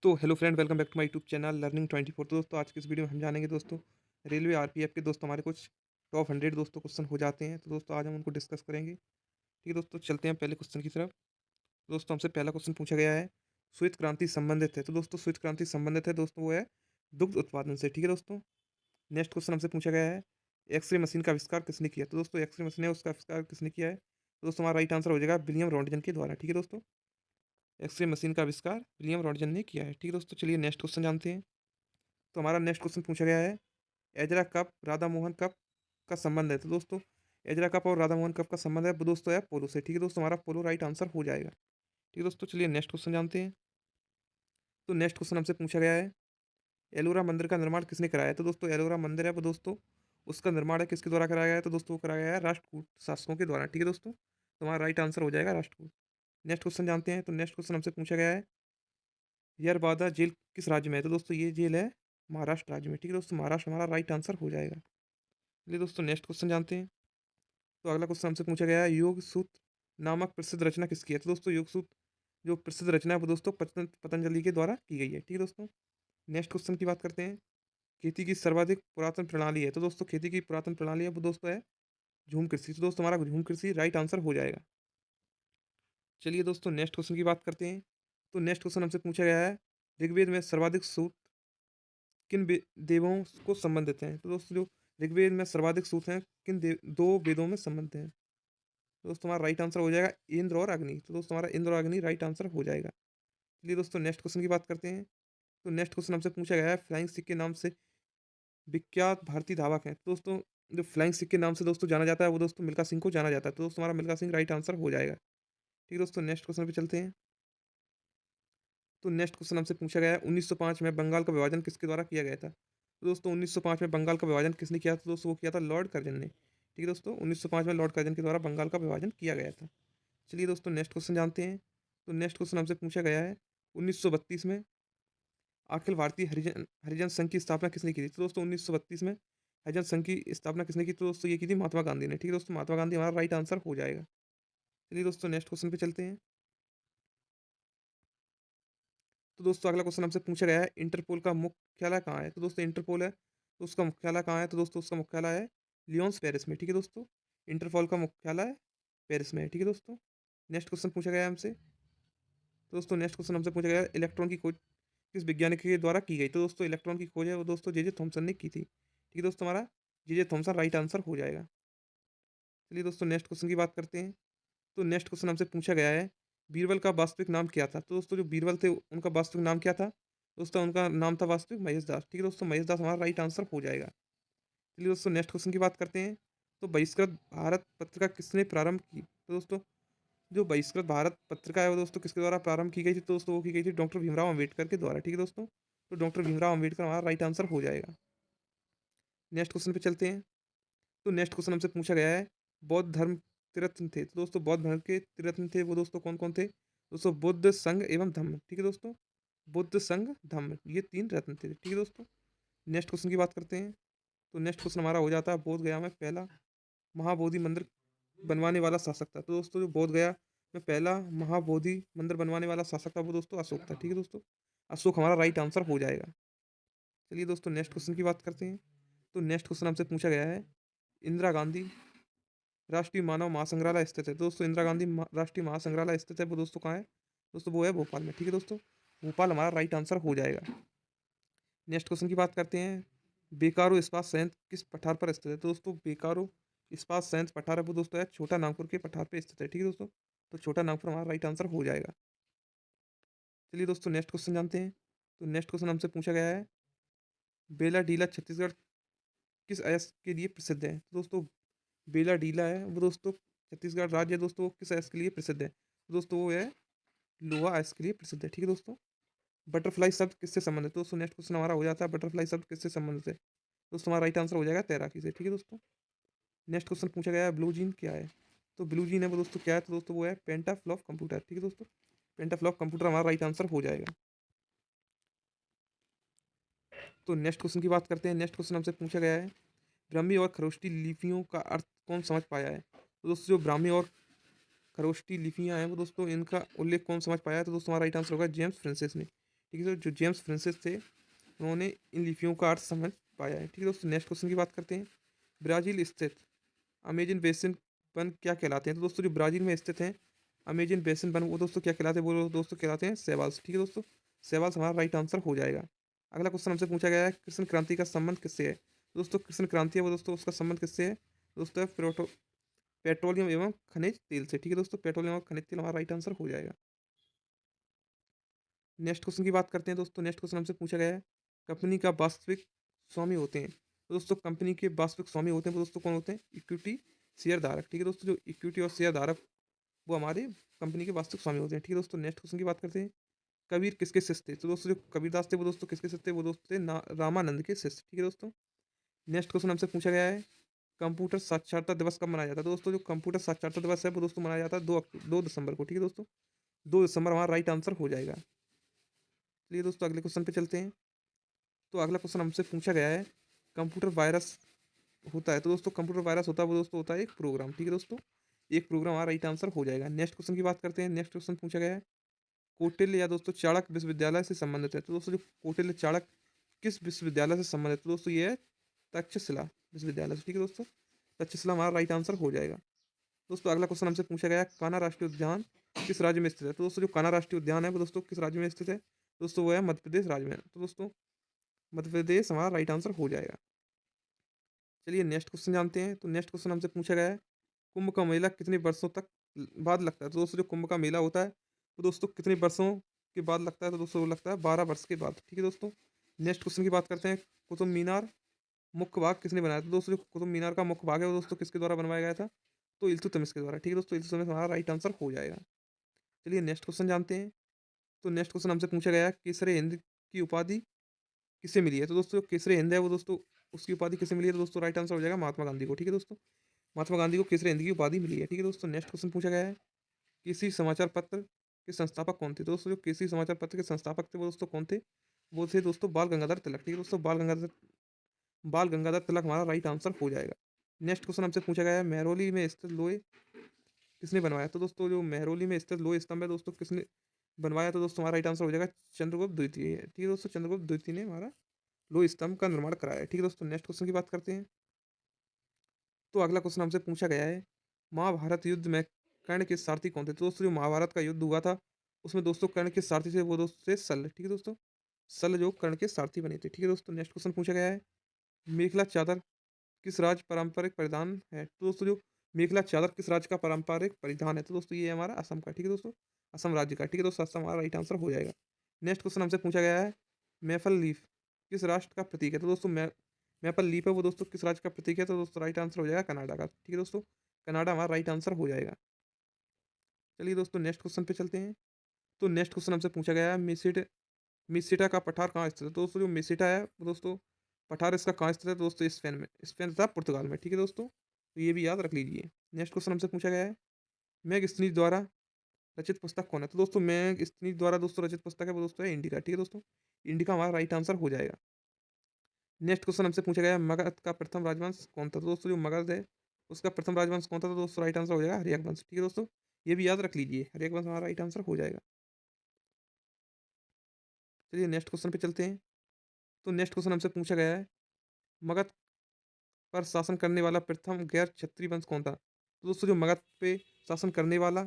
तो hello friend, welcome back to my YouTube channel learning 24। तो दोस्तों आज की इस वीडियो में हम जानेंगे दोस्तों रेलवे आरपीएफ के दोस्तों हमारे कुछ टॉप 100 दोस्तों क्वेश्चन हो जाते हैं। तो दोस्तों आज हम उनको डिस्कस करेंगे। ठीक है दोस्तों, चलते हैं पहले क्वेश्चन की तरफ। दोस्तों हमसे पहला क्वेश्चन पूछा गया है, श्वेत क्रांति संबंधित है। तो दोस्तों श्वेत क्रांति संबंधित है दोस्तों, वो है दुग्ध उत्पादन से। ठीक है दोस्तों, नेक्स्ट क्वेश्चन हमसे पूछा गया है, एक्सरे मशीन का आविष्कार किसने किया। तो दोस्तों एक्सरे मशीन है, उसका आविष्कार किसने किया है। तो दोस्तों हमारा राइट आंसर हो जाएगा विलियम रॉन्टगन के द्वारा। ठीक है दोस्तों, एक्सरे मशीन का आविष्कार विलियम रॉन्टगन ने किया है। ठीक है दोस्तों, चलिए नेक्स्ट क्वेश्चन जानते हैं। तो हमारा नेक्स्ट क्वेश्चन पूछा गया है, Ezra cup Radha Mohan cup का संबंध है। तो दोस्तों एजरा कप और राधा मोहन कप का संबंध है वो दोस्तों है पोलो से। ठीक है दोस्तों, हमारा पोलो राइट आंसर हो जाएगा। ठीक है दोस्तों, चलिए नेक्स्ट क्वेश्चन जानते हैं। तो नेक्स्ट क्वेश्चन हमसे पूछा गया है, एलोरा मंदिर का निर्माण किसने कराया है। तो दोस्तों एलोरा मंदिर है वो दोस्तों, उसका निर्माण है किसके द्वारा कराया गया है। तो दोस्तों वो कराया गया है राष्ट्रकूट शासकों के द्वारा। ठीक है दोस्तों, तो हमारा राइट आंसर हो जाएगा राष्ट्रकूट। नेक्स्ट क्वेश्चन जानते हैं। तो नेक्स्ट क्वेश्चन हमसे पूछा गया है, यरबादा जेल किस राज्य में है। तो दोस्तों ये जेल है महाराष्ट्र राज्य में। ठीक है दोस्तों, महाराष्ट्र हमारा राइट आंसर हो जाएगा। चलिए दोस्तों नेक्स्ट क्वेश्चन जानते हैं। तो अगला क्वेश्चन हमसे पूछा गया है, योग सूत्र नामक प्रसिद्ध रचना किसकी है। तो दोस्तों योग सूत्र जो प्रसिद्ध रचना है वो दोस्तों पतंजलि के द्वारा की गई है। ठीक है दोस्तों, नेक्स्ट क्वेश्चन की बात करते हैं, खेती की सर्वाधिक पुरातन प्रणाली है। तो दोस्तों खेती की पुरातन प्रणाली है वो दोस्तों है झूम कृषि। तो दोस्तों हमारा झूम कृषि राइट आंसर हो जाएगा। चलिए दोस्तों नेक्स्ट क्वेश्चन की बात करते हैं। तो नेक्स्ट क्वेश्चन हमसे पूछा गया है, ऋग्वेद में सर्वाधिक सूक्त किन देवों को संबंधित हैं। तो दोस्तों जो ऋग्वेद में सर्वाधिक सूक्त हैं किन दो वेदों में संबंधित हैं। दोस्तों हमारा राइट आंसर हो जाएगा इंद्र और अग्नि। तो दोस्तों हमारा इंद्र और अग्नि राइट आंसर हो जाएगा। चलिए दोस्तों नेक्स्ट क्वेश्चन की बात करते हैं। तो नेक्स्ट क्वेश्चन हमसे पूछा गया है, फ्लाइंग सिख के नाम से विख्यात भारतीय धावक हैं। तो दोस्तों जो फ्लाइंग सिख के नाम से दोस्तों जाना जाता है वो दोस्तों मिल्खा सिंह को जाना जाता है। तो दोस्तों हमारा मिल्खा सिंह राइट आंसर हो जाएगा। ठीक है दोस्तों, नेक्स्ट क्वेश्चन पे चलते हैं। तो नेक्स्ट क्वेश्चन हमसे पूछा गया है, 1905 में बंगाल का विभाजन किसके द्वारा किया गया था। तो दोस्तों 1905 में बंगाल का विभाजन किसने किया था। दोस्तों वो किया था लॉर्ड कर्जन ने। ठीक है दोस्तों, 1905 में लॉर्ड कर्जन के द्वारा बंगाल का विभाजन किया गया था। चलिए दोस्तों नेक्स्ट क्वेश्चन जानते हैं। तो नेक्स्ट क्वेश्चन हमसे पूछा गया है, 1932 में अखिल भारतीय हरिजन हरिजन संघ की स्थापना किसने की थी। तो दोस्तों 1932 में हरिजन संघ की स्थापना किसने की। तो दोस्तों ये की थी महात्मा गांधी ने। ठीक है दोस्तों, महात्मा गांधी हमारा राइट आंसर हो जाएगा। चलिए दोस्तों नेक्स्ट क्वेश्चन पे चलते हैं। तो दोस्तों अगला क्वेश्चन हमसे पूछा गया है, इंटरपोल का मुख्यालय कहाँ है। तो दोस्तों इंटरपोल है तो उसका मुख्यालय कहाँ है। तो दोस्तों उसका मुख्यालय है लियोन्स पेरिस में। ठीक है दोस्तों, इंटरपोल का मुख्यालय पेरिस में है। ठीक है दोस्तों, नेक्स्ट क्वेश्चन पूछा गया है हमसे। तो दोस्तों नेक्स्ट क्वेश्चन हमसे पूछा गया है, इलेक्ट्रॉन की खोज किस वैज्ञानिक के द्वारा की गई। तो दोस्तों इलेक्ट्रॉन की खोज है वो दोस्तों जे जे थॉमसन ने की थी। ठीक है दोस्तों, हमारा जे जे थॉमसन राइट आंसर हो जाएगा। चलिए दोस्तों नेक्स्ट क्वेश्चन की बात करते हैं। तो नेक्स्ट क्वेश्चन हमसे पूछा गया है, बीरबल का वास्तविक नाम क्या था। तो दोस्तों जो बीरबल थे उनका वास्तविक नाम क्या था। दोस्तों उनका नाम था वास्तविक महेश दास। ठीक है दोस्तों, महेश दास हमारा राइट आंसर हो जाएगा। चलिए दोस्तों नेक्स्ट क्वेश्चन की बात करते हैं। तो बहिष्कृत भारत पत्रिका किसने प्रारंभ की। तो दोस्तों जो बहिष्कृत भारत पत्रिका है वो दोस्तों किसके द्वारा प्रारंभ की गई थी। तो दोस्तों वो की गई थी डॉक्टर भीमराव अम्बेडकर के द्वारा। ठीक है दोस्तों, तो डॉक्टर भीमराव अम्बेडकर हमारा राइट आंसर हो जाएगा। नेक्स्ट क्वेश्चन पे चलते हैं। तो नेक्स्ट क्वेश्चन हमसे पूछा गया है, बौद्ध धर्म तीर्थ थे। तो दोस्तों बौद्ध धर्म के तीर्थ थे वो दोस्तों कौन कौन थे। दोस्तों बुद्ध, संघ एवं धम्म। ठीक है दोस्तों, बुद्ध, संघ, धम्म ये तीन रत्न थे। ठीक है दोस्तों, नेक्स्ट क्वेश्चन की बात करते हैं। तो नेक्स्ट क्वेश्चन हमारा हो जाता है, बोध गया में पहला महाबोधि मंदिर बनवाने वाला शासक था। तो दोस्तों जो बोध गया में पहला महाबोधि मंदिर बनवाने वाला शासक था वो दोस्तों अशोक था। ठीक है दोस्तों, अशोक हमारा राइट आंसर हो जाएगा। चलिए दोस्तों नेक्स्ट क्वेश्चन की बात करते हैं। तो नेक्स्ट क्वेश्चन हमसे पूछा गया है, इंदिरा गांधी राष्ट्रीय मानव महासंग्रहालय स्थित है। तो दोस्तों इंदिरा गांधी राष्ट्रीय महासंग्रहालय स्थित है वो दोस्तों कहाँ है। दोस्तों वो है भोपाल में। ठीक है दोस्तों, भोपाल हमारा राइट आंसर हो जाएगा। नेक्स्ट क्वेश्चन की बात करते हैं, बेकारो इस्पात संयंत्र किस पठार पर स्थित है। तो दोस्तों बेकारो इस्पात संयंत्र पठार है वो दोस्तों है छोटा नागपुर के पठार पे स्थित है। ठीक है दोस्तों, तो छोटा नागपुर हमारा राइट आंसर हो जाएगा। चलिए दोस्तों नेक्स्ट क्वेश्चन जानते हैं। तो नेक्स्ट क्वेश्चन हमसे पूछा गया है, बेला डीला छत्तीसगढ़ किस अयस्क के लिए प्रसिद्ध है। तो दोस्तों बेला डीला है वो दोस्तों छत्तीसगढ़ राज्य है दोस्तों, वो किस अयस्क के लिए प्रसिद्ध है। तो दोस्तों वो है लोहा अयस्क के लिए प्रसिद्ध है। ठीक है दोस्तों, बटरफ्लाई शब्द किससे संबंधित है। तो दोस्तों नेक्स्ट क्वेश्चन हमारा हो जाता है, बटरफ्लाई शब्द किससे संबंधित है। दोस्तों हमारा राइट आंसर हो जाएगा तैराकी से। ठीक है दोस्तों, नेक्स्ट क्वेश्चन पूछा गया है, ब्लू जीन क्या है। तो ब्लू जीन है वो दोस्तों क्या है। तो दोस्तों वो है पेंटाफ्लॉप कंप्यूटर। ठीक है दोस्तों, पेंटाफ्लॉप कंप्यूटर हमारा राइट आंसर हो जाएगा। तो नेक्स्ट क्वेश्चन की बात करते हैं। नेक्स्ट क्वेश्चन हमसे पूछा गया है, ब्राह्मी और खरोष्टी लिपियों का अर्थ कौन समझ पाया है। तो दोस्तों जो ब्राह्मी और खरोष्टी लिपियां हैं वो दोस्तों इनका उल्लेख कौन समझ पाया है। तो दोस्तों हमारा राइट आंसर होगा जेम्स फ्रांसिस ने। ठीक है, जो जेम्स फ्रांसिस थे उन्होंने इन लिपियों का अर्थ समझ पाया है। ठीक है दोस्तों, नेक्स्ट क्वेश्चन की बात करते हैं। ब्राज़ील स्थित अमेज़न बेसिन वन क्या कहलाते हैं? तो दोस्तों जो ब्राज़ील में स्थित हैं अमेज़न बेसिन वन, वो दोस्तों क्या कहलाते हैं? वो दोस्तों कहलाते हैं सेवाल्स। ठीक है दोस्तों, सेवाल्स हमारा राइट आंसर हो जाएगा। अगला क्वेश्चन हमसे पूछा गया है, कृष्ण क्रांति का संबंध किससे है? तो दोस्तों कृष्ण क्रांति है वो दोस्तों, उसका संबंध किससे है? दोस्तों पेट्रोलियम एवं खनिज तेल से। ठीक है दोस्तों, पेट्रोलियम और खनिज तेल हमारा राइट आंसर हो जाएगा। नेक्स्ट क्वेश्चन की बात करते हैं दोस्तों। नेक्स्ट क्वेश्चन हमसे पूछा गया है, कंपनी का वास्तविक स्वामी होते हैं? तो दोस्तों कंपनी के वास्तविक स्वामी होते हैं वो दोस्तों कौन होते हैं? इक्विटी शेयर धारक। ठीक है दोस्तों, जो इक्विटी और शेयर धारक वो हमारे कंपनी के वास्तविक स्वामी होते हैं। ठीक है दोस्तों, नेक्स्ट क्वेश्चन की बात करते हैं, कबीर किसके शिष्य थे? तो दोस्तों जो कबीरदास थे वो दोस्तों किसके शिष्य थे? वो दोस्तों थे रामानंद के शिष्य। ठीक है दोस्तों, नेक्स्ट क्वेश्चन हमसे पूछा गया है, कंप्यूटर साक्षरता दिवस कब मनाया जाता है? तो दोस्तों जो कंप्यूटर साक्षरता दिवस है वो दोस्तों मनाया जाता है 2 दिसंबर को। ठीक है दोस्तों, 2 दिसंबर हमारा राइट आंसर हो जाएगा। चलिए दोस्तों अगले क्वेश्चन पे चलते हैं। तो अगला क्वेश्चन हमसे पूछा गया है, कंप्यूटर वायरस होता है? तो दोस्तों कंप्यूटर वायरस होता है वो दोस्तों होता है एक प्रोग्राम। ठीक है दोस्तों, एक प्रोग्राम हमारा राइट आंसर हो जाएगा। नेक्स्ट क्वेश्चन की बात करते हैं। नेक्स्ट क्वेश्चन पूछा गया है, कौटिल्य या दोस्तों चाणक्य विश्वविद्यालय से संबंधित है? तो दोस्तों जो कौटिल्य चाणक्य किस विश्वविद्यालय से संबंधित है? तो दोस्तों ये है तक्षशिला विश्वविद्यालय से। ठीक है दोस्तों, तक्षशिला हमारा राइट आंसर हो जाएगा। दोस्तों अगला क्वेश्चन हमसे पूछा गया है, कान्हा राष्ट्रीय उद्यान किस राज्य में स्थित है? तो दोस्तों जो कान्हा राष्ट्रीय उद्यान है वो दोस्तों किस राज्य में स्थित है? दोस्तों वो है मध्य प्रदेश राज्य में। तो दोस्तों मध्य प्रदेश हमारा राइट आंसर हो जाएगा। चलिए नेक्स्ट क्वेश्चन जानते हैं। तो नेक्स्ट क्वेश्चन हमसे पूछा गया है, कुंभ का मेला कितने वर्षों तक बाद लगता है? तो दोस्तों जो कुंभ का मेला होता है वो दोस्तों कितने वर्षों के बाद लगता है? तो दोस्तों वो लगता है 12 वर्ष के बाद। ठीक है दोस्तों, नेक्स्ट क्वेश्चन की बात करते हैं, कुतुब मीनार मुख्य भाग किसने बनाया था? तो दोस्तों जो कुतुब मीनार का मुख्य भाग है वो दोस्तों किसके द्वारा बनवाया गया था? तो इल्तुतमिश के द्वारा। ठीक है दोस्तों, इल्तुतमिश हमारा राइट आंसर हो जाएगा। चलिए नेक्स्ट क्वेश्चन जानते हैं। तो नेक्स्ट क्वेश्चन हमसे पूछा गया है, केसरे हिंद की उपाधि किसे मिली है? तो दोस्तों केसरी हिंद है वो दोस्तों, उसकी उपाधि किसे मिली है? तो दोस्तों राइट आंसर हो जाएगा महात्मा गांधी को। ठीक है दोस्तों, महात्मा गांधी को केसरी हिंद की उपाधि मिली है। ठीक है दोस्तों, नेक्स्ट क्वेश्चन पूछा गया है, केसरी समाचार पत्र के संस्थापक कौन थे? तो दोस्तों जो केसरी समाचार पत्र के संस्थापक थे वो दोस्तों कौन थे? वो थे दोस्तों बाल गंगाधर तिलक। ठीक है दोस्तों, बाल गंगाधर तिलक हमारा राइट आंसर हो जाएगा। नेक्स्ट क्वेश्चन हमसे पूछा गया है, महरौली में स्थित लोहे किसने बनवाया? तो दोस्तों जो महरौली में स्थित लोहे स्तंभ है दोस्तों किसने बनवाया? तो दोस्तों हमारा राइट आंसर हो जाएगा चंद्रगुप्त द्वितीय। ठीक है दोस्तों, चंद्रगुप्त द्वितीय ने हमारा लोह स्तंभ का निर्माण कराया है। ठीक है दोस्तों, नेक्स्ट क्वेश्चन की बात करते हैं। तो अगला क्वेश्चन हमसे पूछा गया है, महाभारत युद्ध में कर्ण के सारथी कौन थे? तो दोस्तों जो महाभारत का युद्ध हुआ था उसमें दोस्तों कर्ण के सारथी थे वो दोस्तों थे शल्य। ठीक है दोस्तों, शल्य जो कर्ण के सारथी बने थे। ठीक है दोस्तों, नेक्स्ट क्वेश्चन पूछा गया है, मेखला चादर किस राज्य पारंपरिक परिधान है? तो दोस्तों जो मेखला चादर किस राज्य का पारंपरिक परिधान है? तो दोस्तों ये है हमारा असम का। ठीक है दोस्तों, असम राज्य का। ठीक है दोस्तों, असम हमारा राइट आंसर हो जाएगा। नेक्स्ट क्वेश्चन हमसे पूछा गया है, मैफल लीफ किस राष्ट्र का प्रतीक है? तो दोस्तों मैपल लीफ है वो दोस्तों किस राज्य का प्रतीक है? तो दोस्तों राइट आंसर हो जाएगा कनाडा का। ठीक है दोस्तों, कनाडा हमारा राइट आंसर हो जाएगा। चलिए दोस्तों नेक्स्ट क्वेश्चन पे चलते हैं। तो नेक्स्ट क्वेश्चन हमसे पूछा गया है, मिसिटा का पठार कहाँ स्थित है? तो दोस्तों जो मिसिटा है वो दोस्तों पठार इसका कहाँ स्थित है? तो दोस्तों स्पेन में, स्पेन तथा पुर्तगाल में। ठीक है दोस्तों, तो ये भी याद रख लीजिए। नेक्स्ट क्वेश्चन हमसे पूछा गया है, मैग स्नीज द्वारा रचित पुस्तक कौन है? तो दोस्तों मैग स्नीज द्वारा दोस्तों रचित पुस्तक है वो दोस्तों है इंडिका। ठीक है दोस्तों, इंडिका हमारा राइट आंसर हो जाएगा। नेक्स्ट क्वेश्चन हमसे पूछा गया है, मगध का प्रथम राजवंश कौन था? तो दोस्तों जो मगध है उसका प्रथम राजवंश कौन था? तो दोस्तों राइट आंसर हो जाएगा हर्यक वंश। ठीक है दोस्तों, ये भी याद रख लीजिए, हर्यक वंश हमारा राइट आंसर हो जाएगा। चलिए नेक्स्ट क्वेश्चन पे चलते हैं। तो नेक्स्ट क्वेश्चन हमसे पूछा गया है, मगध पर शासन करने वाला प्रथम गैर क्षत्रिय वंश कौन था? तो दोस्तों जो मगध पे शासन करने वाला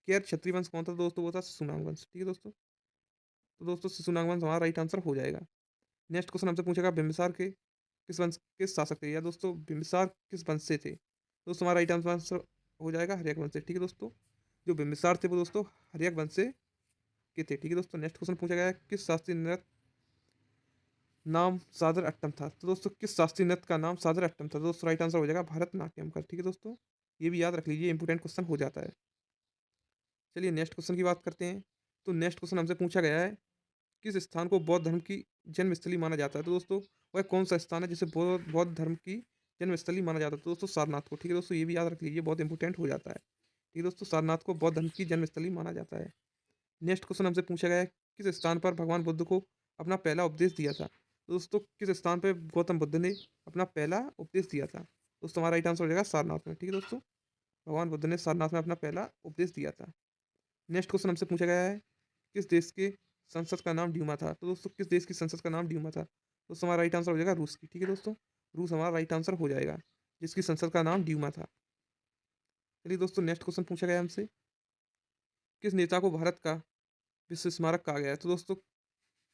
गैर क्षत्रिय वंश कौन था? तो दोस्तों वो था शिशुनाग वंश। ठीक है दोस्तों, तो दोस्तों शिशुनाग वंश हमारा राइट आंसर हो जाएगा। नेक्स्ट क्वेश्चन हमसे पूछेगा, बिम्बिसार के किस वंश के शासक थे? या दोस्तों बिम्बिसार किस वंश से थे? दोस्तों हमारा राइट आंसर हो जाएगा हर्यक वंश से। ठीक है दोस्तों, जो बिम्बिसार थे वो दोस्तों हर्यक वंश से के थे। ठीक है दोस्तों, नेक्स्ट क्वेश्चन पूछा गया है, किस शास्त्रीय नृत्य नाम सादर अट्टम था? तो दोस्तों किस शास्त्रीय नृत्य का नाम सादर अट्टम था? तो दोस्तों राइट आंसर हो जाएगा भरतनाट्यम का। ठीक है दोस्तों, ये भी याद रख लीजिए, इंपॉर्टेंट क्वेश्चन हो जाता है। चलिए नेक्स्ट क्वेश्चन की बात करते हैं। तो नेक्स्ट क्वेश्चन हमसे पूछा गया है, किस स्थान को बौद्ध धर्म की जन्मस्थली माना जाता है? तो दोस्तों वह कौन सा स्थान है जिसे बौद्ध बौद्ध धर्म की जन्मस्थली माना जाता है? तो दोस्तों सारनाथ को। ठीक है दोस्तों, ये भी याद रख लीजिए, बहुत इंपॉर्टेंट हो जाता है। ठीक है दोस्तों, सारनाथ को बौद्ध धर्म की जन्मस्थली माना जाता है। नेक्स्ट क्वेश्चन हमसे पूछा गया है, किस स्थान पर भगवान बुद्ध को अपना पहला उपदेश दिया था? तो दोस्तों किस स्थान पर गौतम बुद्ध ने अपना पहला उपदेश दिया था? दोस्तों हमारा राइट आंसर हो जाएगा सारनाथ में। ठीक है दोस्तों, भगवान बुद्ध ने सारनाथ में अपना पहला उपदेश दिया था। नेक्स्ट क्वेश्चन हमसे पूछा गया है, किस देश के संसद का नाम ड्यूमा था? तो दोस्तों किस देश की संसद का नाम ड्यूमा था? दोस्तों हमारा राइट आंसर हो जाएगा रूस की। ठीक है दोस्तों, रूस हमारा राइट आंसर हो जाएगा, जिसकी संसद का नाम ड्यूमा था। चलिए दोस्तों, नेक्स्ट क्वेश्चन पूछा गया हमसे, किस नेता को भारत का विश्व स्मारक कहा गया है? तो दोस्तों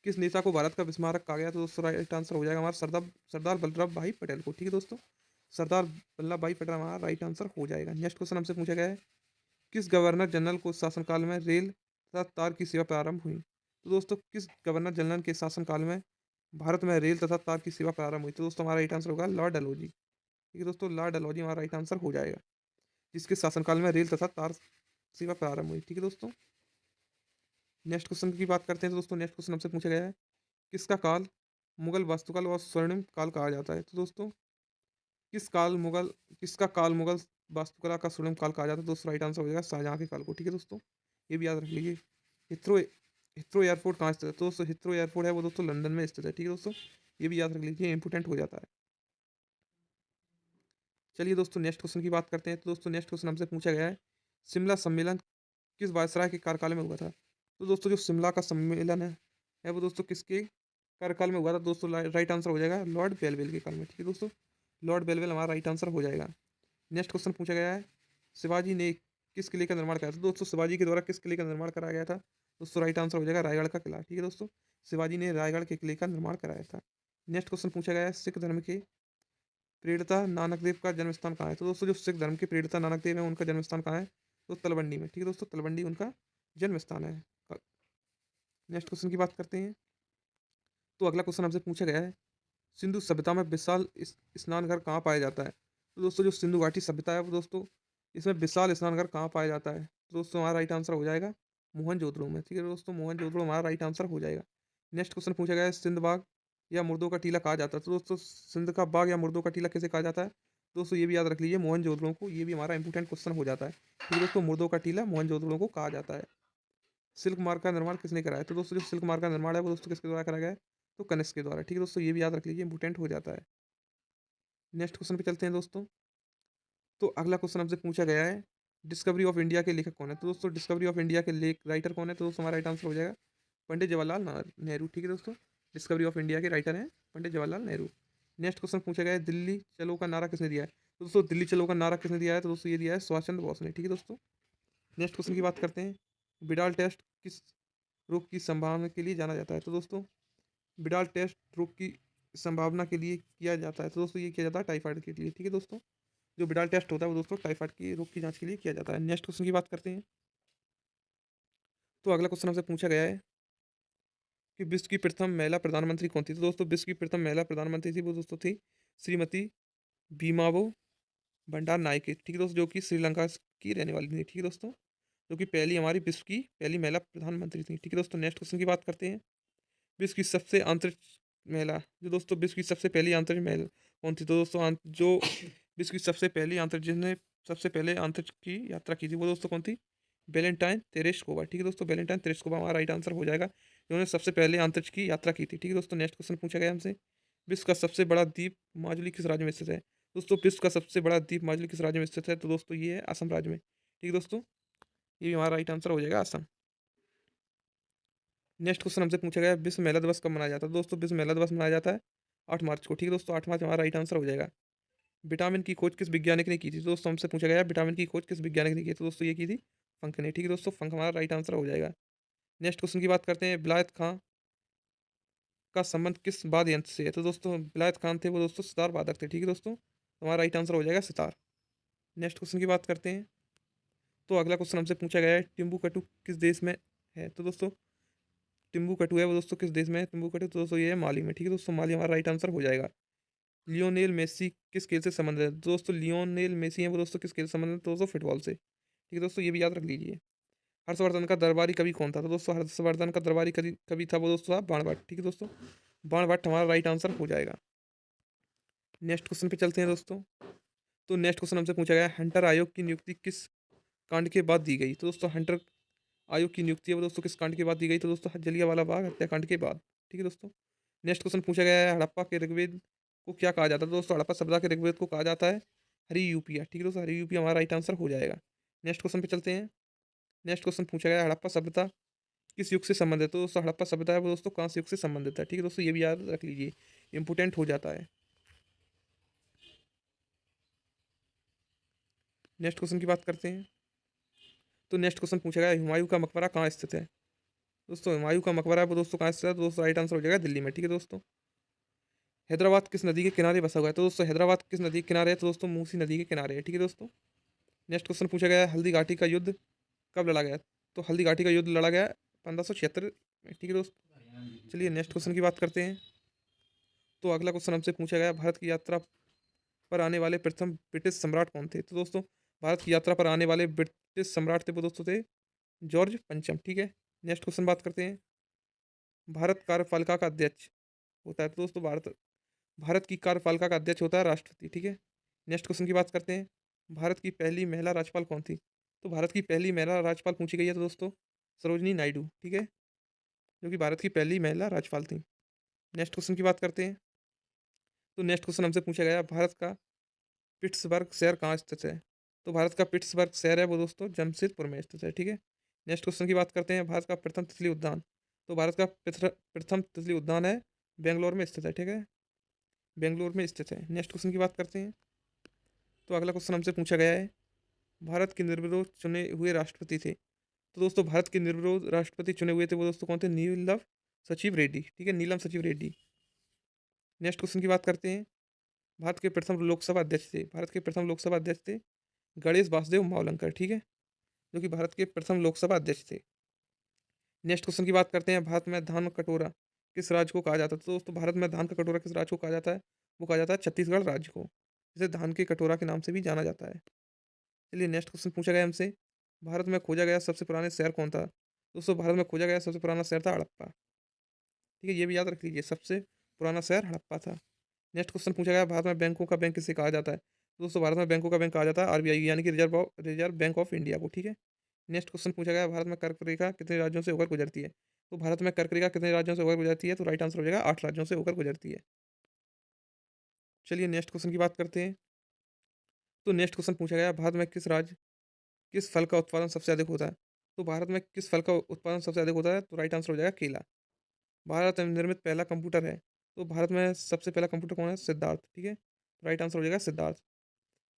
किस नेता को भारत का विश्व स्मारक कहा गया है? तो दोस्तों राइट आंसर हो जाएगा हमारा सरदार सरदार वल्लभ भाई पटेल को। ठीक है दोस्तों, सरदार वल्लभ भाई पटेल हमारा राइट आंसर हो जाएगा। नेक्स्ट क्वेश्चन हमसे पूछा गया है, किस गवर्नर जनरल को शासनकाल में रेल तथा तार की सेवा प्रारंभ हुई? तो दोस्तों किस गवर्नर जनरल के शासनकाल में भारत में रेल तथा तार की सेवा प्रारंभ हुई? तो दोस्तों हमारा राइट आंसर होगा लॉर्ड डलहौजी। ठीक है दोस्तों, लॉर्ड डलहौजी हमारा राइट आंसर हो जाएगा, जिसके शासनकाल में रेल तथा तार सेवा प्रारंभ हुई। ठीक है दोस्तों, नेक्स्ट क्वेश्चन की बात करते हैं। तो दोस्तों नेक्स्ट क्वेश्चन हमसे पूछा गया है, किसका काल मुगल वास्तुकाल और स्वर्णिम काल कहा जाता है? तो दोस्तों किसका काल मुगल वास्तुकला का स्वर्णिम काल कहा जाता है? दोस्तों राइट आंसर हो जाएगा शाहजहाँ के काल को। ठीक है दोस्तों, ये भी याद रख लीजिए। हिथ्रो हिथ्रो एयरपोर्ट कहाँ स्थित है? तो दोस्तों हिथ्रो एयरपोर्ट है वो दोस्तों लंदन में स्थित है। ठीक है दोस्तों, ये भी याद रख लीजिए, इंपोर्टेंट हो जाता है। चलिए दोस्तों नेक्स्ट क्वेश्चन की बात करते हैं। तो दोस्तों नेक्स्ट क्वेश्चन हमसे पूछा गया है, शिमला सम्मेलन किस वायसराय के कार्यकाल में हुआ था? तो दोस्तों जो शिमला का सम्मेलन है वो दोस्तों किसके कार्यकाल में हुआ था? दोस्तों राइट आंसर हो जाएगा लॉर्ड बेलविल के काल में। ठीक है दोस्तों, लॉर्ड बेलविल हमारा राइट आंसर हो जाएगा। नेक्स्ट क्वेश्चन पूछा गया है, शिवाजी ने किस किले का निर्माण कराया था? दोस्तों शिवाजी के द्वारा किस किले का निर्माण कराया गया था? दोस्तों राइट आंसर हो जाएगा रायगढ़ का किला। ठीक है दोस्तों, शिवाजी ने रायगढ़ के किले का निर्माण कराया था। नेक्स्ट क्वेश्चन पूछा गया है, सिख धर्म के प्रेरिता नानक देव का जन्म स्थान कहाँ है? तो दोस्तों जो सिख धर्म के प्रेरिता नानक देव है उनका जन्म स्थान कहाँ है? तो तलवंडी में। ठीक है दोस्तों, तलवंडी उनका जन्म स्थान है। नेक्स्ट क्वेश्चन की बात करते हैं। तो अगला क्वेश्चन हमसे पूछा गया है, सिंधु सभ्यता में विशाल स्नान घर कहाँ पाया जाता है? तो दोस्तों जो सिंधु घाटी सभ्यता है वो दोस्तों इसमें विशाल स्नान घर कहाँ पाया जाता है? तो दोस्तों हमारा राइट आंसर हो जाएगा मोहनजोदड़ो में। ठीक है दोस्तों, मोहनजोदड़ो हमारा राइट आंसर हो जाएगा। नेक्स्ट क्वेश्चन पूछा गया है, सिंध बाग या मुर्दों का टीला कहा जाता है? तो दोस्तों सिंध का बाग या मुर्दों का टीला कैसे कहा जाता है? दोस्तों ये भी याद रख लीजिए मोहनजोदड़ो को, ये भी हमारा इंपोर्टेंट क्वेश्चन हो जाता है। ठीक है दोस्तों, मुर्दों का टीला मोहनजोदड़ो को कहा जाता है। सिल्क मार्ग का निर्माण किसने कराया? तो दोस्तों जो सिल्क मार्ग का निर्माण है वो दोस्तों किसके द्वारा कराया गया है? तो कनिष्क के द्वारा। ठीक है दोस्तों, ये भी याद रख लीजिए, इंपोर्टेंट हो जाता है। नेक्स्ट क्वेश्चन पे चलते हैं दोस्तों। तो अगला क्वेश्चन हमसे पूछा गया है, डिस्कवरी ऑफ इंडिया के लेखक कौन है? तो दोस्तों डिस्कवरी ऑफ इंडिया के लेख राइटर कौन है? तो दोस्तों हमारा राइट आंसर हो जाएगा पंडित जवाहरलाल नेहरू। ठीक है दोस्तों, डिस्कवरी ऑफ इंडिया के राइटर हैं पंडित जवाहरलाल नेहरू। नेक्स्ट क्वेश्चन पूछा गया है, दिल्ली चलो का नारा किसने दिया है? तो दोस्तों दिल्ली चलो का नारा किसने दिया है? तो दोस्तों ये दिया है सुभाष चंद्र बोस ने। ठीक है दोस्तों, नेक्स्ट क्वेश्चन की बात करते हैं, बिडाल टेस्ट किस रोग की संभावना के लिए जाना जाता है? तो दोस्तों बिडाल टेस्ट रोग की संभावना के लिए किया जाता है। तो दोस्तों ये किया जाता है टाइफाइड के लिए। ठीक है दोस्तों, जो बिडाल टेस्ट होता है वो दोस्तों टाइफाइड की रोग की जांच के लिए किया जाता है। नेक्स्ट क्वेश्चन की बात करते हैं। तो अगला क्वेश्चन हमसे पूछा गया है कि विश्व की प्रथम महिला प्रधानमंत्री कौन थी? तो दोस्तों विश्व की प्रथम महिला प्रधानमंत्री थी वो दोस्तों थी श्रीमती भीमावो भंडार नायके। ठीक है दोस्तों, जो कि श्रीलंका की रहने वाली थी। ठीक है दोस्तों, जो कि पहली हमारी विश्व की पहली महिला प्रधानमंत्री थी। ठीक है दोस्तों, नेक्स्ट क्वेश्चन की बात करते हैं, विश्व की सबसे अंतरिक्ष महिला, जो दोस्तों विश्व की सबसे पहली अंतरिक्ष महिला कौन थी? तो दोस्तों जो विश्व की सबसे पहली अंतरिक्ष जिसने सबसे पहले अंतरिक्ष की यात्रा की थी वो दोस्तों कौन थी? Valentine Tereshkova. ठीक है दोस्तों, वैलेंटाइन तेरेस्कोवा हमारा राइट आंसर हो जाएगा, जिन्होंने सबसे पहले अंतरिक्ष की यात्रा की थी। ठीक है दोस्तों, नेक्स्ट क्वेश्चन पूछा गया हमसे, विश्व का सबसे बड़ा द्वीप माजुली किस राज्य में स्थित है? दोस्तों विश्व का सबसे बड़ा द्वीप माजुली किस राज्य में स्थित है? तो दोस्तों ये है असम राज्य में। ठीक है दोस्तों, ये भी हमारा राइट आंसर हो जाएगा असम। नेक्स्ट क्वेश्चन हमसे पूछा गया, विश्व महिला दिवस कब मनाया जाता है? दोस्तों विश्व महिला दिवस मनाया जाता है 8 मार्च को। ठीक है दोस्तों, 8 मार्च हमारा राइट आंसर हो जाएगा। विटामिन की खोज किस वैज्ञानिक ने की थी? तो दोस्तों हमसे पूछा गया विटामिन की खोज किस वैज्ञानिक ने की? तो दोस्तों ये की थी फंक ने। ठीक है दोस्तों, फंक हमारा राइट आंसर हो जाएगा। नेक्स्ट क्वेश्चन की बात करते हैं, विलायत खां का संबंध किस वाद्य यंत्र से है? तो दोस्तों विलायत खान थे वो दोस्तों सितार वादक थे। ठीक है दोस्तों, तो हमारा राइट आंसर हो जाएगा सितार। नेक्स्ट क्वेश्चन की बात करते हैं। तो अगला क्वेश्चन हमसे पूछा गया है, टिम्बुकटू किस देश में है? तो दोस्तों टिम्बुकटू है वो दोस्तों किस देश में है? टिम्बुकटू तो दोस्तों ये है माली में। ठीक है दोस्तों, माली हमारा राइट आंसर हो जाएगा। लियोनेल मेसी किस खेल से संबंधित है? दोस्तों लियोनेल मेसी है वो दोस्तों किस खेल से संबंधित है? तो दोस्तों फुटबॉल से। ठीक है दोस्तों, ये भी याद रख लीजिए। हर्षवर्धन का दरबारी कवि कौन था? तो दोस्तों हर्षवर्धन का दरबारी कवि था वो दोस्तों था बाणभट्ट। ठीक है दोस्तों, बाणभट्ट हमारा राइट आंसर हो जाएगा। नेक्स्ट क्वेश्चन पे चलते हैं दोस्तों। तो नेक्स्ट क्वेश्चन हमसे पूछा गया, हंटर आयोग की नियुक्ति किस कांड के बाद दी गई? तो दोस्तों हंटर आयोग की नियुक्ति है वो दोस्तों किस कांड के बाद दी गई? तो दोस्तों जलियांवाला बाग हत्याकांड के बाद। ठीक है दोस्तों, नेक्स्ट क्वेश्चन पूछा गया है, हड़प्पा के ऋग्वेद को क्या कहा जाता है? तो दोस्तों हड़प्पा सभ्यता के ऋग्वेद को कहा जाता है हरी यूपिया। ठीक है दोस्तों, हरी यूपिया हमारा राइट आंसर हो जाएगा। नेक्स्ट क्वेश्चन पे चलते हैं। नेक्स्ट क्वेश्चन पूछा गया, हड़प्पा सभ्यता किस युग से संबंधित है? तो दोस्तों हड़प्पा सभ्यता है वो दोस्तों कांस्य युग से संबंधित है। ठीक है दोस्तों, ये भी याद रख लीजिए, इंपॉर्टेंट हो जाता है। नेक्स्ट क्वेश्चन की बात करते हैं। तो नेक्स्ट क्वेश्चन पूछा गया हुमायूं का मकबरा कहाँ स्थित है? दोस्तों हुमायूं का मकबरा है वो दोस्तों कहाँ स्थित है? तो दोस्तों राइट आंसर हो जाएगा दिल्ली में। ठीक है दोस्तों। हैदराबाद किस नदी के किनारे बसा हुआ है? तो दोस्तों हैदराबाद किस नदी के किनारे है? तो दोस्तों मूसी नदी के किनारे है। ठीक है दोस्तों। नेक्स्ट क्वेश्चन पूछा गया है हल्दी घाटी का युद्ध कब लड़ा गया? तो हल्दी घाटी का युद्ध लड़ा गया 1576 में। ठीक है दोस्तों। चलिए नेक्स्ट क्वेश्चन की बात करते हैं। तो अगला क्वेश्चन हमसे पूछा गया भारत की यात्रा पर आने वाले प्रथम ब्रिटिश सम्राट कौन थे? तो दोस्तों भारत की यात्रा पर आने वाले ब्रिटिश सम्राट थे वो दोस्तों थे जॉर्ज पंचम। ठीक है। नेक्स्ट क्वेश्चन बात करते हैं। भारत कार्यपालिका का अध्यक्ष होता है, तो दोस्तों भारत भारत की कार्यपालिका का अध्यक्ष होता है राष्ट्रपति। ठीक है। नेक्स्ट क्वेश्चन की बात करते हैं। भारत की पहली महिला राज्यपाल कौन थी? तो भारत की पहली महिला राज्यपाल पूछी गई है तो दोस्तों सरोजनी नायडू। ठीक है, जो कि भारत की पहली महिला राज्यपाल थी। नेक्स्ट क्वेश्चन की बात करते हैं। तो नेक्स्ट क्वेश्चन हमसे पूछा गया भारत का पिट्सबर्ग शहर कहाँ स्थित है? तो भारत का पिट्सबर्ग शहर है वो दोस्तों जमशेदपुर में स्थित है। ठीक है। नेक्स्ट क्वेश्चन की बात करते हैं। भारत का प्रथम तितली उद्यान, तो भारत का प्रथम तितली उद्यान है बेंगलोर में स्थित है। ठीक है, बेंगलोर में स्थित है। नेक्स्ट क्वेश्चन की बात करते हैं। तो अगला क्वेश्चन हमसे पूछा गया है भारत के निर्विरोध चुने हुए राष्ट्रपति थे, तो दोस्तों भारत के निर्विरोध राष्ट्रपति चुने हुए थे वो दोस्तों कौन थे? नीलम सचिव रेड्डी। ठीक है, नीलम सचिव रेड्डी। नेक्स्ट क्वेश्चन की बात करते हैं। भारत के प्रथम लोकसभा अध्यक्ष थे, भारत के प्रथम लोकसभा अध्यक्ष थे गणेश वासुदेव मावलंकर। ठीक है, जो कि भारत के प्रथम लोकसभा अध्यक्ष थे। नेक्स्ट क्वेश्चन की बात करते हैं। भारत में धान कटोरा किस राज्य को कहा जाता है? तो दोस्तों भारत में धान का कटोरा किस राज्य को कहा जाता है? वो कहा जाता है छत्तीसगढ़ राज्य को, जिसे धान के कटोरा के नाम से भी जाना जाता है। चलिए नेक्स्ट क्वेश्चन पूछा गया हमसे। भारत में खोजा गया सबसे पुराने शहर कौन था? दोस्तों भारत में खोजा गया सबसे पुराना शहर था हड़प्पा। ठीक है, ये भी याद रख लीजिए, सबसे पुराना शहर हड़प्पा था। नेक्स्ट क्वेश्चन पूछा गया भारत में बैंकों का बैंक किसे कहा जाता है? तो दोस्तों भारत में बैंकों का बैंक कहा जाता है आरबीआई यानी कि रिजर्व बैंक ऑफ इंडिया को। ठीक है। नेक्स्ट क्वेश्चन पूछा गया भारत में कर्क रेखा कितने राज्यों से होकर गुजरती है? तो भारत में कर्क रेखा कितने राज्यों से होकर गुजरती है? तो राइट आंसर हो जाएगा 8 राज्यों से होकर गुजरती है। चलिए नेक्स्ट क्वेश्चन की बात करते हैं। तो नेक्स्ट क्वेश्चन पूछा गया भारत में किस फल का उत्पादन सबसे अधिक होता है? तो भारत में किस फल का उत्पादन सबसे अधिक होता है? तो राइट आंसर हो जाएगा केला। भारत में निर्मित पहला कंप्यूटर है, तो भारत में सबसे पहला कंप्यूटर कौन है? सिद्धार्थ। ठीक है, राइट आंसर हो जाएगा सिद्धार्थ।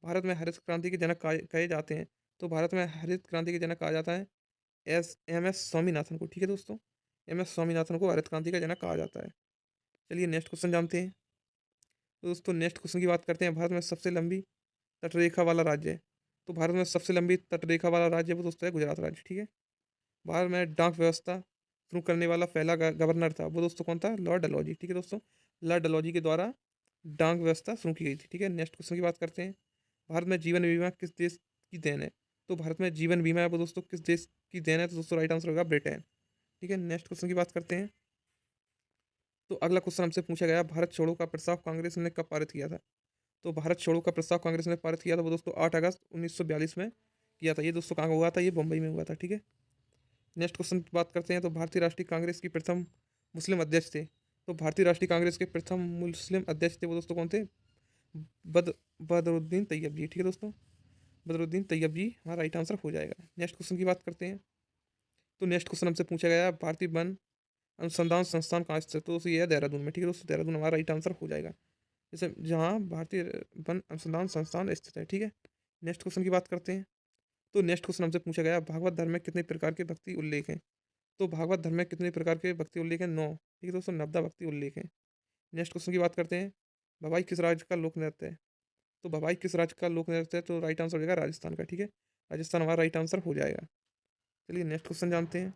भारत में हरित क्रांति के जनक कहे जाते हैं, तो भारत में हरित क्रांति के जनक कहा जाता है एस स्वामीनाथन को। ठीक है दोस्तों, एम एस स्वामीनाथन को हरित क्रांति का जनक कहा जाता है। चलिए नेक्स्ट क्वेश्चन जानते हैं। तो दोस्तों नेक्स्ट क्वेश्चन की बात करते हैं। भारत में सबसे लंबी तटरेखा वाला राज्य है, तो भारत में सबसे लंबी तटरेखा वाला राज्य वो दोस्तों है गुजरात राज्य। ठीक है। भारत में डाक व्यवस्था शुरू करने वाला पहला गवर्नर था वो दोस्तों कौन था? लॉर्ड डलहौजी। ठीक है दोस्तों, लॉर्ड डलहौजी के द्वारा डाक व्यवस्था शुरू की गई थी। ठीक है। नेक्स्ट क्वेश्चन की बात करते हैं। भारत में जीवन बीमा किस देश की देन है? तो भारत में जीवन बीमा है वो दोस्तों किस देश की देन है? तो दोस्तों राइट आंसर होगा ब्रिटेन। ठीक है। नेक्स्ट क्वेश्चन की बात करते हैं। तो अगला क्वेश्चन हमसे पूछा गया भारत छोड़ो का प्रस्ताव कांग्रेस ने कब पारित किया था? तो भारत छोड़ो का प्रस्ताव कांग्रेस ने पारित किया था वो दोस्तों 8 अगस्त 1942 में किया था। ये दोस्तों कहाँ हुआ था? ये मुंबई में हुआ था। ठीक है। नेक्स्ट क्वेश्चन की बात करते हैं। तो भारतीय राष्ट्रीय कांग्रेस की प्रथम मुस्लिम अध्यक्ष थे, तो भारतीय राष्ट्रीय कांग्रेस के प्रथम मुस्लिम अध्यक्ष थे वो दोस्तों कौन थे? बद बदरुद्दीन तैयब जी। ठीक है दोस्तों, बदरुद्दीन तैयब जी हमारा राइट आंसर हो जाएगा। नेक्स्ट क्वेश्चन की बात करते हैं। तो नेक्स्ट क्वेश्चन हमसे पूछा गया है भारतीय वन अनुसंधान संस्थान कहाँ स्थित है? तो दोस्तों ये है देहरादून में। ठीक है दोस्तों, देहरादून हमारा राइट आंसर हो जाएगा, जैसे जहाँ भारतीय वन अनुसंधान संस्थान स्थित है। ठीक है। नेक्स्ट क्वेश्चन की बात करते हैं। तो नेक्स्ट क्वेश्चन हमसे पूछा गया भागवत धर्म में कितने प्रकार के भक्ति उल्लेख हैं? तो भागवत धर्म में कितने प्रकार के भक्ति उल्लेख हैं? 9। ठीक है दोस्तों, 9 भक्ति उल्लेख हैं। नेक्स्ट क्वेश्चन की बात करते हैं। भवाई किस राज्य का लोक नृत्य है? तो भवाई किस राज्य का लोक नृत्य है? तो राइट आंसर हो जाएगा राजस्थान का। ठीक है, राजस्थान हमारा राइट आंसर हो जाएगा। चलिए नेक्स्ट क्वेश्चन जानते हैं।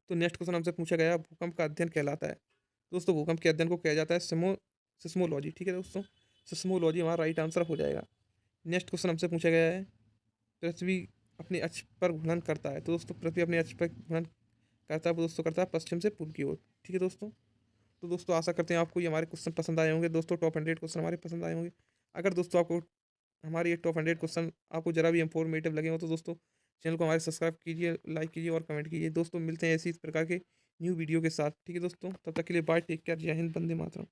तो नेक्स्ट क्वेश्चन हमसे पूछा गया भूकंप का अध्ययन कहलाता है? दोस्तों भूकंप के अध्ययन को किया जाता है सिस्मोलॉजी। ठीक है दोस्तों, सिस्मोलॉजी हमारा राइट आंसर हो जाएगा। नेक्स्ट क्वेश्चन हमसे पूछा गया है पृथ्वी अपनी अक्ष पर घूर्णन करता है? तो दोस्तों पृथ्वी अपनी अक्ष पर घूर्णन करता है वो दोस्तों करता है पश्चिम से पूर्व की ओर। ठीक है दोस्तों, तो दोस्तों आशा करते हैं आपको ये हमारे क्वेश्चन पसंद आए होंगे। दोस्तों टॉप 100 क्वेश्चन हमारे पसंद आए होंगे। अगर दोस्तों आपको हमारे ये टॉप 100 क्वेश्चन आपको जरा भी इंफॉर्मेटिव लगे हो तो दोस्तों चैनल को हमारे सब्सक्राइब कीजिए, लाइक कीजिए और कमेंट कीजिए। दोस्तों मिलते हैं ऐसी इस प्रकार के न्यू वीडियो के साथ। ठीक है दोस्तों, तब तक के लिए बाय, टेक केयर, जय हिंद, वंदे मातरम।